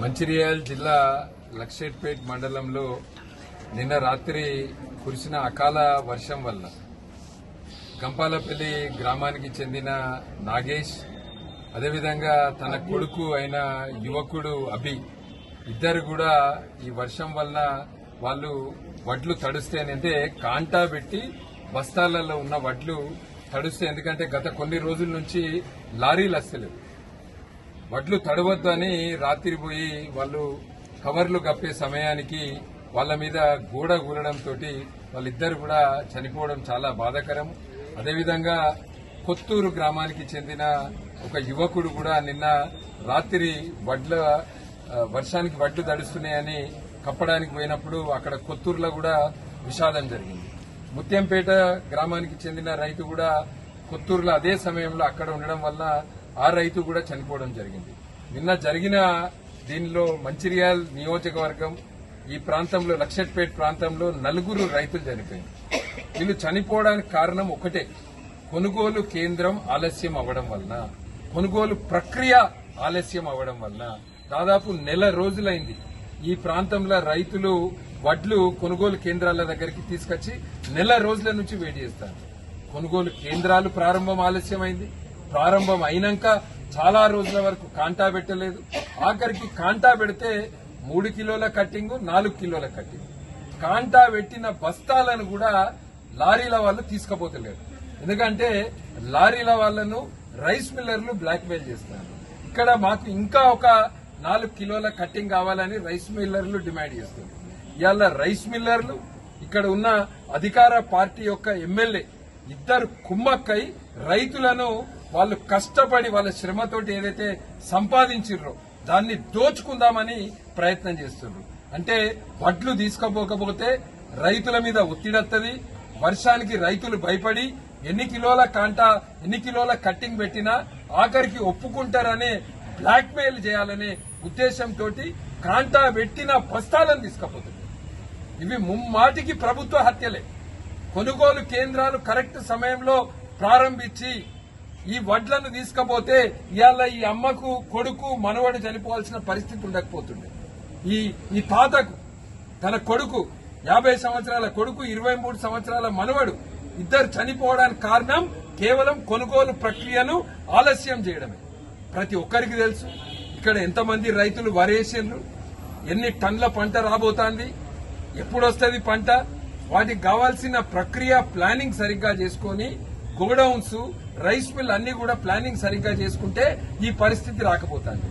మంచిర్యాల జిల్లా లక్షెట్పేట్ మండలంలో నిన్న రాత్రి కురిసిన అకాల వర్షం వల్ల గంపాలపల్లి గ్రామానికి చెందిన నాగేష్ అదేవిధంగా తన కొడుకు అయిన యువకుడు అభి ఇద్దరు కూడా ఈ వర్షం వల్ల వాళ్ళు వడ్లు తడుస్తే అంటే కాంటా పెట్టి బస్తాలలో ఉన్న వడ్లు తడుస్తే ఎందుకంటే గత కొన్ని రోజుల నుంచి లారీలు వస్తలేవు. వడ్లు తడవద్దు అని రాత్రి పోయి వాళ్ళు కవర్లు కప్పే సమయానికి వాళ్ళ మీద గోడ కూలడంతో వాళ్ళిద్దరు కూడా చనిపోవడం చాలా బాధాకరం. అదేవిధంగా కొత్తూరు గ్రామానికి చెందిన ఒక యువకుడు కూడా నిన్న రాత్రి వర్షానికి వడ్లు తడుస్తున్నాయని కప్పడానికి పోయినప్పుడు అక్కడ కొత్తూరులో కూడా విషాదం జరిగింది. ముత్యంపేట గ్రామానికి చెందిన రైతు కూడా కొత్తూరులో అదే సమయంలో అక్కడ ఉండడం వల్ల ఆ రైతు కూడా చనిపోవడం జరిగింది. నిన్న జరిగిన దీనిలో మంచిర్యాల నియోజకవర్గం ఈ ప్రాంతంలో లక్షెట్పేట్ ప్రాంతంలో 4 రైతులు చనిపోయింది. వీళ్ళు చనిపోవడానికి కారణం ఒకటే, కొనుగోలు కేంద్రం ఆలస్యం అవ్వడం వలన, కొనుగోలు ప్రక్రియ ఆలస్యం అవ్వడం వలన దాదాపు నెల రోజులైంది ఈ ప్రాంతంలో రైతులు వడ్లు కొనుగోలు కేంద్రాల దగ్గరికి తీసుకొచ్చి నెల రోజుల నుంచి వెయిట్ చేస్తారు. కొనుగోలు కేంద్రాలు ప్రారంభం ఆలస్యమైంది. ప్రారంభం అయినాక చాలా రోజుల వరకు కాంటా పెట్టలేదు. ఆఖరికి కాంటా పెడితే 3 కిలోల కట్టింగ్, 4 కిలోల కట్టింగ్. కాంటా పెట్టిన బస్తాలను కూడా లారీల వాళ్ళు తీసుకుపోతలేరు. ఎందుకంటే లారీల వాళ్లను రైస్ మిల్లర్లు బ్లాక్ మెయిల్ చేస్తున్నారు. ఇక్కడ మాకు ఇంకా ఒక 4 కిలోల కట్టింగ్ కావాలని రైస్ మిల్లర్లు డిమాండ్ చేస్తున్నారు. ఇవాళ రైస్ మిల్లర్లు ఇక్కడ ఉన్న అధికార పార్టీ యొక్క ఎమ్మెల్యే ఇద్దరు కుమ్మక్కై రైతులను వాళ్ళు కష్టపడి వాళ్ళ శ్రమతోటి ఏదైతే సంపాదించిర్రో దాన్ని దోచుకుందామని ప్రయత్నం చేస్తున్నారు. అంటే వడ్లు తీసుకుపోకపోతే రైతుల మీద ఒత్తిడత్తది. వర్షానికి రైతులు భయపడి ఎన్ని కిలోల కట్టింగ్ పెట్టినా ఆఖరికి ఒప్పుకుంటారనే బ్లాక్ మెయిల్ చేయాలనే ఉద్దేశంతో కాంటా పెట్టిన బస్తాలను తీసుకుపోతుంది. ఇవి ముమ్మాటికి ప్రభుత్వ హత్యలే. కొనుగోలు కేంద్రాలు కరెక్ట్ సమయంలో ప్రారంభించి ఈ వడ్లను తీసుకపోతే ఇవాళ ఈ అమ్మకు కొడుకు మనవడు చనిపోవాల్సిన పరిస్థితి ఉండకపోతుండే. ఈ తాతకు తన కొడుకు 50 సంవత్సరాల కొడుకు 23 సంవత్సరాల మనవడు ఇద్దరు చనిపోవడానికి కారణం కేవలం కొనుగోలు ప్రక్రియను ఆలస్యం చేయడమే. ప్రతి ఒక్కరికి తెలుసు ఇక్కడ ఎంతమంది రైతులు వరేసిండ్రు, ఎన్ని టన్నుల పంట రాబోతోంది, ఎప్పుడొస్తుంది పంట, వాటికి కావాల్సిన ప్రక్రియ ప్లానింగ్ సరిగ్గా చేసుకుని గోడౌన్స్, రైస్ మిల్ అన్ని కూడా ప్లానింగ్ సరిగ్గా చేసుకుంటే ఈ పరిస్థితి రాకపోతుంది.